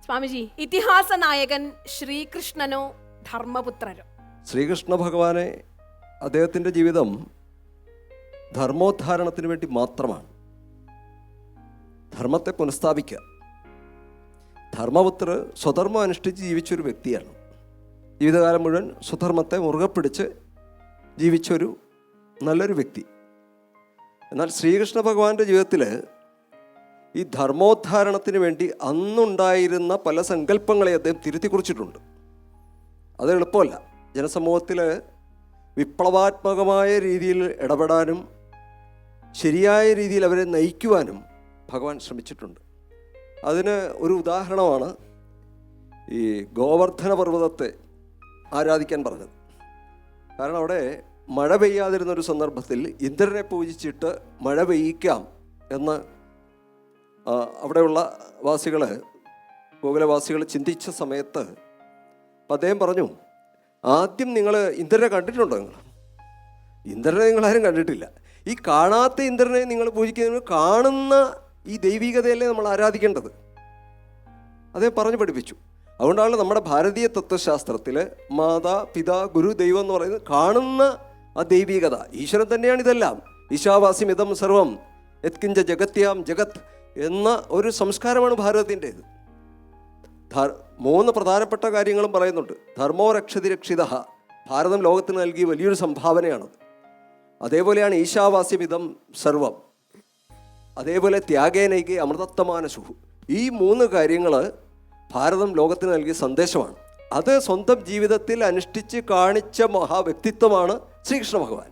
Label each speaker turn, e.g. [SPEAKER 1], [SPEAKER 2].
[SPEAKER 1] സ്വാമിജി, ഇതിഹാസ നായകൻ ശ്രീകൃഷ്ണനോ ധർമ്മപുത്രരോ?
[SPEAKER 2] ശ്രീകൃഷ്ണ ഭഗവാനെ അദ്ദേഹത്തിൻ്റെ ജീവിതം ധർമ്മോദ്ധാരണത്തിന് വേണ്ടി മാത്രമാണ്. ധർമ്മത്തെ പുനഃസ്ഥാപിക്കുക. ധർമ്മപുത്രർ സ്വധർമ്മം അനുഷ്ഠിച്ച് ജീവിച്ചൊരു വ്യക്തിയാണ്. ജീവിതകാലം മുഴുവൻ സ്വധർമ്മത്തെ മുറുകെ പിടിച്ച് ജീവിച്ചൊരു നല്ലൊരു വ്യക്തി. എന്നാൽ ശ്രീകൃഷ്ണ ഭഗവാന്റെ ജീവിതത്തിൽ ഈ ധർമ്മോദ്ധാരണത്തിന് വേണ്ടി അന്നുണ്ടായിരുന്ന പല സങ്കല്പങ്ങളെ അദ്ദേഹം തിരുത്തി കുറിച്ചിട്ടുണ്ട്. അത് എളുപ്പമല്ല. ജനസമൂഹത്തിൽ വിപ്ലവാത്മകമായ രീതിയിൽ ഇടപെടാനും ശരിയായ രീതിയിൽ അവരെ നയിക്കുവാനും ഭഗവാൻ ശ്രമിച്ചിട്ടുണ്ട്. അതിന് ഒരു ഉദാഹരണമാണ് ഈ ഗോവർദ്ധന പർവ്വതത്തെ ആരാധിക്കാൻ പറഞ്ഞത്. കാരണം അവിടെ മഴ പെയ്യാതിരുന്നൊരു സന്ദർഭത്തിൽ ഇന്ദ്രനെ പൂജിച്ചിട്ട് മഴ പെയ്യിക്കാം എന്ന് അവിടെയുള്ള വാസികൾ, ഗോകുലവാസികൾ ചിന്തിച്ച സമയത്ത് അദ്ദേഹം പറഞ്ഞു, ആദ്യം നിങ്ങൾ ഇന്ദ്രനെ കണ്ടിട്ടുണ്ടോ? ഇന്ദ്രനെ നിങ്ങളാരും കണ്ടിട്ടില്ല. ഈ കാണാത്ത ഇന്ദ്രനെ നിങ്ങൾ പൂജിക്കുന്നതിന് കാണുന്ന ഈ ദൈവികതയല്ലേ നമ്മൾ ആരാധിക്കേണ്ടത്. അദ്ദേഹം പറഞ്ഞു പഠിപ്പിച്ചു. അതുകൊണ്ടാണ് നമ്മുടെ ഭാരതീയ തത്വശാസ്ത്രത്തിൽ മാതാ പിതാ ഗുരു ദൈവം എന്ന് പറയുന്നത് കാണുന്ന ആ ദൈവികത. ഈശ്വരൻ തന്നെയാണ് ഇതെല്ലാം. ഈശാവാസ്യം ഇതം സർവം യത്കിഞ്ച ജഗത്യാം ജഗത് എന്ന ഒരു സംസ്കാരമാണ് ഭാരതത്തിൻ്റേത്. 3 പ്രധാനപ്പെട്ട കാര്യങ്ങളും പറയുന്നുണ്ട്. ധർമ്മോ രക്ഷതി രക്ഷിത. ഭാരതം ലോകത്തിന് നൽകിയ വലിയൊരു സംഭാവനയാണത്. അതേപോലെയാണ് ഈശാവാസ്യം ഇതം സർവം. അതേപോലെ ത്യാഗേനൈകെ അമൃതത്വമാനശുഹു. ഈ 3 കാര്യങ്ങൾ ഭാരതം ലോകത്തിന് നൽകിയ സന്ദേശമാണ്. അത് സ്വന്തം ജീവിതത്തിൽ അനുഷ്ഠിച്ച് കാണിച്ച മഹാവ്യക്തിത്വമാണ് ശ്രീകൃഷ്ണ ഭഗവാൻ.